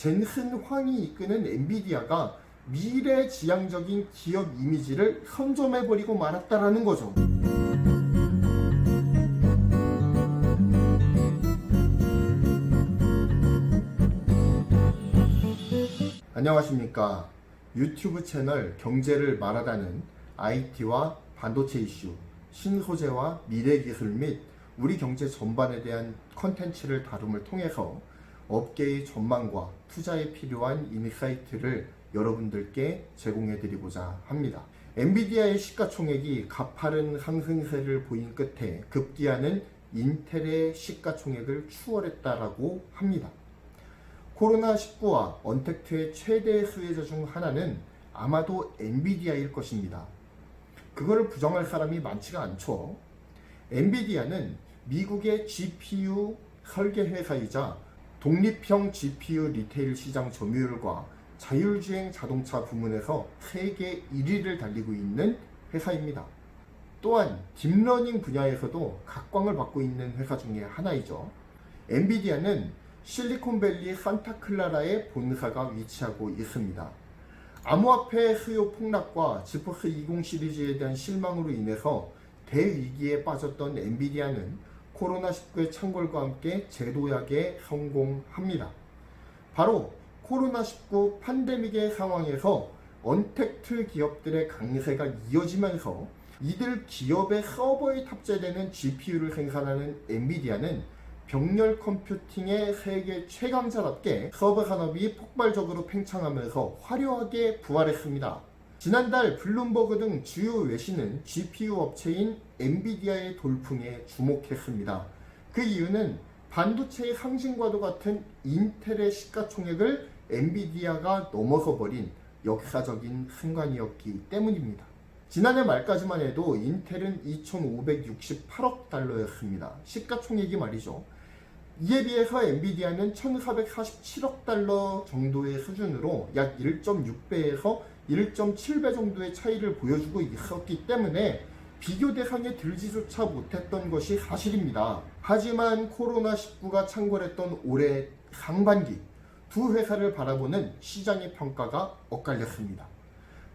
젠슨 황이 이끄는 엔비디아가 미래지향적인 기업 이미지를 선점해버리고 말았다라는 거죠. 안녕하십니까. 유튜브 채널 경제를 말하다는 IT와 반도체 이슈, 신소재와 미래기술 및 우리 경제 전반에 대한 컨텐츠를 다룸을 통해서 업계의 전망과 투자에 필요한 인사이트를 여러분들께 제공해드리고자 합니다. 엔비디아의 시가총액이 가파른 상승세를 보인 끝에 급기야는 인텔의 시가총액을 추월했다라고 합니다. 코로나19와 언택트의 최대 수혜자 중 하나는 아마도 엔비디아일 것입니다. 그거를 부정할 사람이 많지가 않죠. 엔비디아는 미국의 GPU 설계 회사이자 독립형 GPU 리테일 시장 점유율과 자율주행 자동차 부문에서 세계 1위를 달리고 있는 회사입니다. 또한 딥러닝 분야에서도 각광을 받고 있는 회사 중에 하나이죠. 엔비디아는 실리콘밸리 산타클라라에 본사가 위치하고 있습니다. 암호화폐 수요 폭락과 지포스 20 시리즈에 대한 실망으로 인해서 대위기에 빠졌던 엔비디아는 코로나19의 창궐과 함께 재도약에 성공합니다. 바로 코로나19 팬데믹의 상황에서 언택트 기업들의 강세가 이어지면서 이들 기업의 서버에 탑재되는 GPU를 생산하는 엔비디아는 병렬 컴퓨팅의 세계 최강자답게 서버 산업이 폭발적으로 팽창하면서 화려하게 부활했습니다. 지난달 블룸버그 등 주요 외신은 GPU 업체인 엔비디아의 돌풍에 주목했습니다. 그 이유는 반도체의 상징과도 같은 인텔의 시가총액을 엔비디아가 넘어서 버린 역사적인 순간이었기 때문입니다. 지난해 말까지만 해도 인텔은 2,568억 달러였습니다. 시가총액이 말이죠. 이에 비해서 엔비디아는 1,447억 달러 정도의 수준으로 약 1.6배에서 1.7배 정도의 차이를 보여주고 있었기 때문에 비교 대상에 들지조차 못했던 것이 사실입니다. 하지만 코로나19가 창궐했던 올해 상반기 두 회사를 바라보는 시장의 평가가 엇갈렸습니다.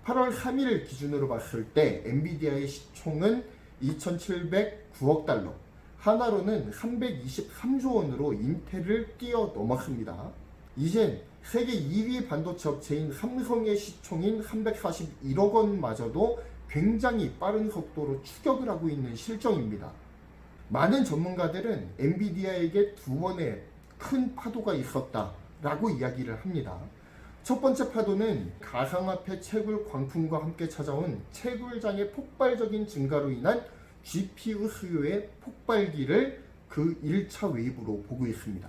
8월 3일 기준으로 봤을 때 엔비디아의 시총은 2,709억 달러, 하나로는 323조 원으로 인텔을 뛰어넘었습니다. 이젠 세계 2위 반도체 업체인 삼성의 시총인 341억 원마저도 굉장히 빠른 속도로 추격을 하고 있는 실정입니다. 많은 전문가들은 엔비디아에게 두 번의 큰 파도가 있었다라고 이야기를 합니다. 첫 번째 파도는 가상화폐 채굴 광풍과 함께 찾아온 채굴장의 폭발적인 증가로 인한 GPU 수요의 폭발기를 그 1차 웨이브로 보고 있습니다.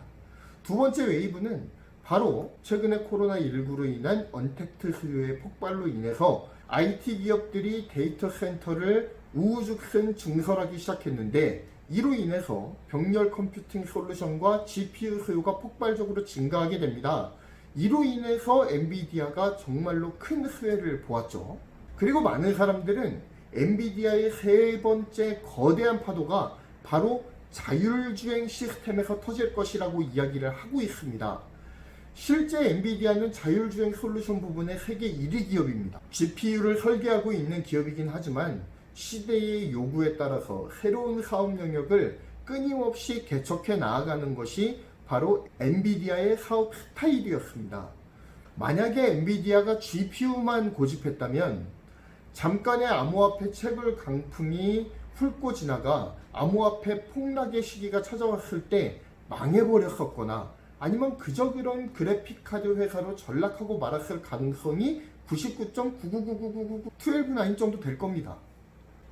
두 번째 웨이브는 바로 최근에 코로나19로 인한 언택트 수요의 폭발로 인해서 IT 기업들이 데이터 센터를 우후죽순 증설하기 시작했는데, 이로 인해서 병렬 컴퓨팅 솔루션과 GPU 수요가 폭발적으로 증가하게 됩니다. 이로 인해서 엔비디아가 정말로 큰 수혜를 보았죠. 그리고 많은 사람들은 엔비디아의 세 번째 거대한 파도가 바로 자율주행 시스템에서 터질 것이라고 이야기를 하고 있습니다. 실제 엔비디아는 자율주행 솔루션 부분의 세계 1위 기업입니다. GPU를 설계하고 있는 기업이긴 하지만 시대의 요구에 따라서 새로운 사업 영역을 끊임없이 개척해 나아가는 것이 바로 엔비디아의 사업 스타일이었습니다. 만약에 엔비디아가 GPU만 고집했다면 잠깐의 암호화폐 채굴 강풍이 훑고 지나가 암호화폐 폭락의 시기가 찾아왔을 때 망해버렸었거나 아니면 그저 그런 그래픽카드 회사로 전락하고 말았을 가능성이 99.999999912 정도 될 겁니다.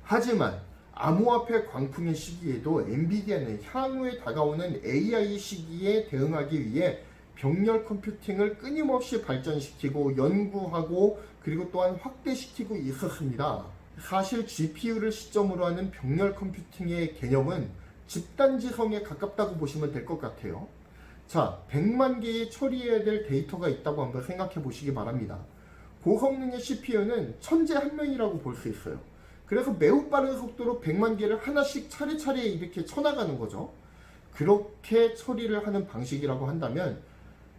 하지만 암호화폐 광풍의 시기에도 엔비디아는 향후에 다가오는 AI 시기에 대응하기 위해 병렬 컴퓨팅을 끊임없이 발전시키고 연구하고 그리고 또한 확대시키고 있었습니다. 사실 GPU를 시점으로 하는 병렬 컴퓨팅의 개념은 집단지성에 가깝다고 보시면 될 것 같아요. 자, 100만 개의 처리해야 될 데이터가 있다고 한번 생각해 보시기 바랍니다. 고성능의 CPU는 천재 한 명이라고 볼 수 있어요. 그래서 매우 빠른 속도로 100만 개를 하나씩 차례차례 이렇게 쳐나가는 거죠. 그렇게 처리를 하는 방식이라고 한다면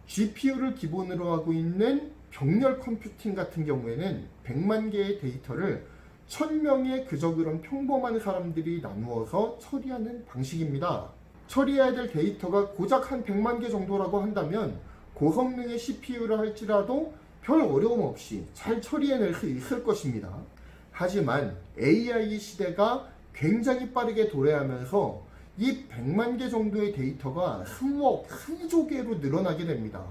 GPU를 기본으로 하고 있는 병렬 컴퓨팅 같은 경우에는 100만 개의 데이터를 1000명의 그저 그런 평범한 사람들이 나누어서 처리하는 방식입니다. 처리해야 될 데이터가 고작 한 100만 개 정도라고 한다면 고성능의 CPU를 할지라도 별 어려움 없이 잘 처리해낼 수 있을 것입니다. 하지만 AI 시대가 굉장히 빠르게 도래하면서 이 100만 개 정도의 데이터가 수억, 수조 개로 늘어나게 됩니다.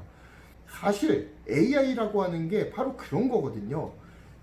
사실 AI라고 하는 게 바로 그런 거거든요.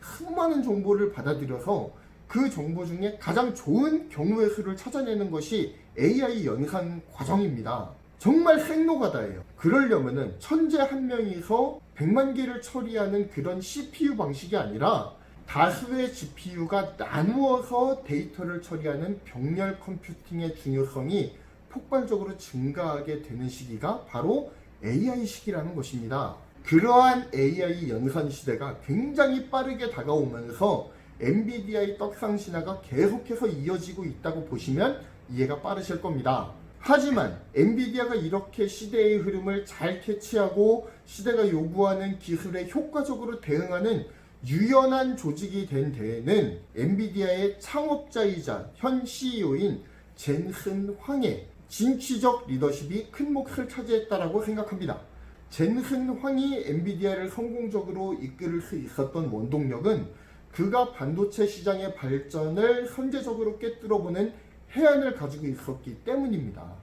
수많은 정보를 받아들여서 그 정보 중에 가장 좋은 경우의 수를 찾아내는 것이 AI 연산 과정입니다. 정말 생노가다예요. 그러려면은 천재 한 명이서 100만 개를 처리하는 그런 CPU 방식이 아니라 다수의 GPU가 나누어서 데이터를 처리하는 병렬 컴퓨팅의 중요성이 폭발적으로 증가하게 되는 시기가 바로 AI 시기라는 것입니다. 그러한 AI 연산 시대가 굉장히 빠르게 다가오면서 엔비디아의 떡상신화가 계속해서 이어지고 있다고 보시면 이해가 빠르실 겁니다. 하지만 엔비디아가 이렇게 시대의 흐름을 잘 캐치하고 시대가 요구하는 기술에 효과적으로 대응하는 유연한 조직이 된 데에는 엔비디아의 창업자이자 현 CEO인 젠슨 황의 진취적 리더십이 큰 몫을 차지했다라고 생각합니다. 젠슨 황이 엔비디아를 성공적으로 이끌 수 있었던 원동력은 그가 반도체 시장의 발전을 선제적으로 꿰뚫어보는 해안을 가지고 있었기 때문입니다.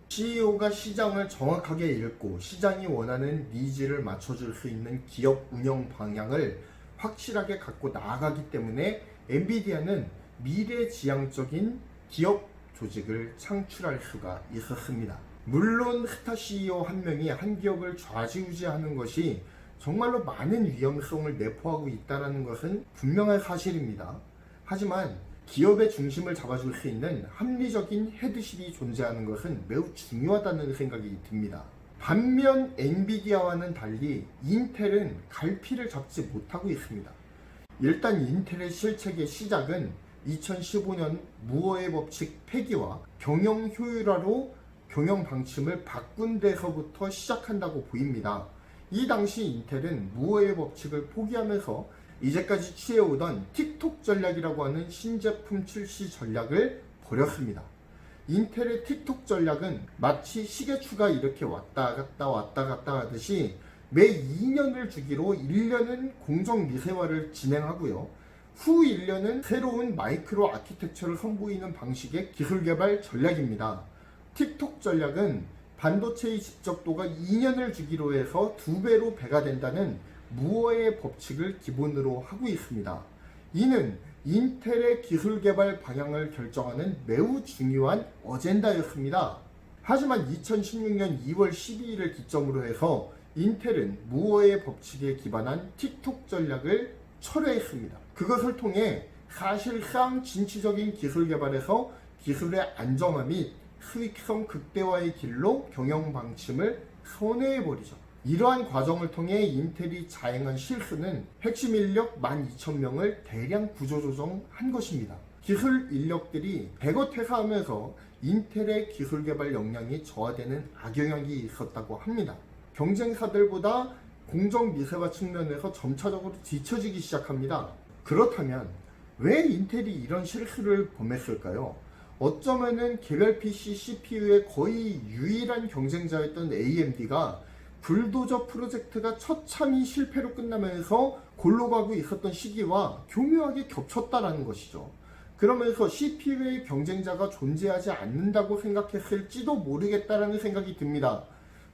CEO가 시장을 정확하게 읽고 시장이 원하는 니즈를 맞춰줄 수 있는 기업 운영 방향을 확실하게 갖고 나아가기 때문에 엔비디아는 미래지향적인 기업 조직을 창출할 수가 있었습니다. 물론 스타 CEO 한 명이 한 기업을 좌지우지하는 것이 정말로 많은 위험성을 내포하고 있다는 것은 분명한 사실입니다. 하지만 기업의 중심을 잡아줄 수 있는 합리적인 헤드십이 존재하는 것은 매우 중요하다는 생각이 듭니다. 반면 엔비디아와는 달리 인텔은 갈피를 잡지 못하고 있습니다. 일단 인텔의 실책의 시작은 2015년 무어의 법칙 폐기와 경영 효율화로 경영 방침을 바꾼 데서부터 시작한다고 보입니다. 이 당시 인텔은 무어의 법칙을 포기하면서 이제까지 취해오던 틱톡 전략이라고 하는 신제품 출시 전략을 버렸습니다. 인텔의 틱톡 전략은 마치 시계추가 이렇게 왔다 갔다 하듯이 매 2년을 주기로 1년은 공정 미세화를 진행하고요. 후 1년은 새로운 마이크로 아키텍처를 선보이는 방식의 기술 개발 전략입니다. 틱톡 전략은 반도체의 집적도가 2년을 주기로 해서 2배로 배가 된다는 무어의 법칙을 기본으로 하고 있습니다. 이는 인텔의 기술 개발 방향을 결정하는 매우 중요한 어젠다였습니다. 하지만 2016년 2월 12일을 기점으로 해서 인텔은 무어의 법칙에 기반한 틱톡 전략을 철회했습니다. 그것을 통해 사실상 진취적인 기술 개발에서 기술의 안정화 및 수익성 극대화의 길로 경영 방침을 선회해버리죠. 이러한 과정을 통해 인텔이 자행한 실수는 핵심 인력 12,000명을 대량 구조조정한 것입니다. 기술 인력들이 백어 퇴사하면서 인텔의 기술 개발 역량이 저하되는 악영향이 있었다고 합니다. 경쟁사들보다 공정 미세화 측면에서 점차적으로 뒤처지기 시작합니다. 그렇다면 왜 인텔이 이런 실수를 범했을까요? 어쩌면은 개별 PC CPU의 거의 유일한 경쟁자였던 AMD가 불도저 프로젝트가 처참히 실패로 끝나면서 골로 가고 있었던 시기와 교묘하게 겹쳤다라는 것이죠. 그러면서 CPU의 경쟁자가 존재하지 않는다고 생각했을지도 모르겠다라는 생각이 듭니다.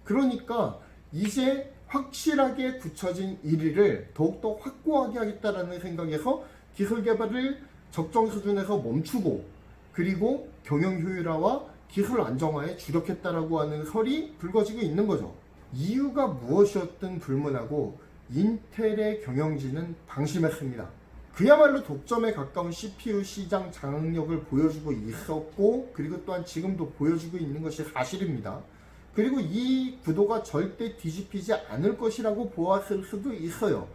그러니까 이제 확실하게 굳혀진 1위를 더욱더 확고하게 하겠다라는 생각에서 기술 개발을 적정 수준에서 멈추고 그리고 경영 효율화와 기술 안정화에 주력했다라고 하는 설이 불거지고 있는 거죠. 이유가 무엇이었든 불문하고 인텔의 경영진은 방심했습니다. 그야말로 독점에 가까운 CPU 시장 장악력을 보여주고 있었고 그리고 또한 지금도 보여주고 있는 것이 사실입니다. 그리고 이 구도가 절대 뒤집히지 않을 것이라고 보았을 수도 있어요.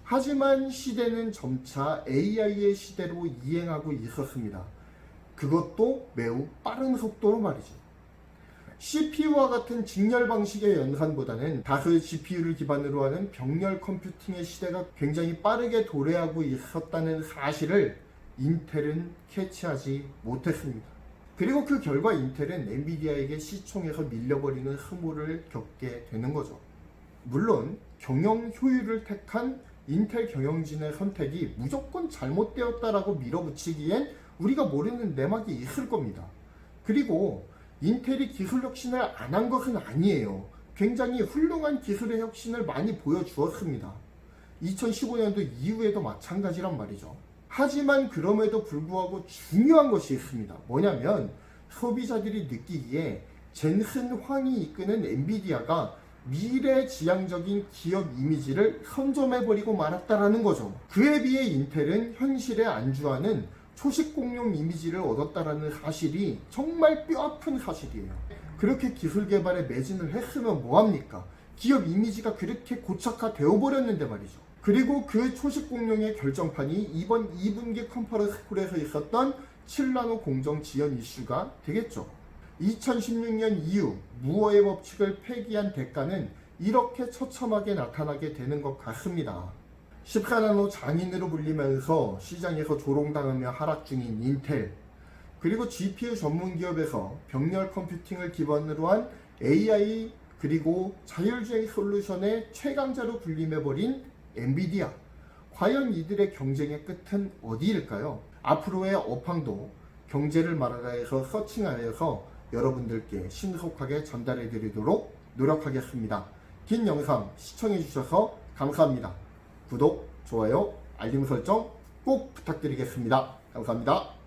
하지만 시대는 점차 AI의 시대로 이행하고 있었습니다. 그것도 매우 빠른 속도로 말이죠. CPU와 같은 직렬 방식의 연산보다는 다수 GPU를 기반으로 하는 병렬 컴퓨팅의 시대가 굉장히 빠르게 도래하고 있었다는 사실을 인텔은 캐치하지 못했습니다. 그리고 그 결과 인텔은 엔비디아에게 시총에서 밀려버리는 흐물을 겪게 되는 거죠. 물론 경영 효율을 택한 인텔 경영진의 선택이 무조건 잘못되었다라고 밀어붙이기엔 우리가 모르는 내막이 있을 겁니다. 그리고 인텔이 기술 혁신을 안 한 것은 아니에요. 굉장히 훌륭한 기술의 혁신을 많이 보여주었습니다. 2015년도 이후에도 마찬가지란 말이죠. 하지만 그럼에도 불구하고 중요한 것이 있습니다. 뭐냐면 소비자들이 느끼기에 젠슨 황이 이끄는 엔비디아가 미래지향적인 기업 이미지를 선점해버리고 말았다라는 거죠. 그에 비해 인텔은 현실에 안주하는 초식 공룡 이미지를 얻었다라는 사실이 정말 뼈아픈 사실이에요. 그렇게 기술 개발에 매진을 했으면 뭐합니까? 기업 이미지가 그렇게 고착화되어 버렸는데 말이죠. 그리고 그 초식 공룡의 결정판이 이번 2분기 컨퍼런스 콜에서 있었던 7나노 공정 지연 이슈가 되겠죠. 2016년 이후 무어의 법칙을 폐기한 대가는 이렇게 처참하게 나타나게 되는 것 같습니다. 14나노 장인으로 불리면서 시장에서 조롱당하며 하락 중인 인텔, 그리고 GPU 전문 기업에서 병렬 컴퓨팅을 기반으로 한 AI 그리고 자율주행 솔루션의 최강자로 군림해버린 엔비디아. 과연 이들의 경쟁의 끝은 어디일까요? 앞으로의 업황도 경제를 말하라에서 서칭하여서 여러분들께 신속하게 전달해 드리도록 노력하겠습니다. 긴 영상 시청해 주셔서 감사합니다. 구독, 좋아요, 알림 설정 꼭 부탁드리겠습니다. 감사합니다.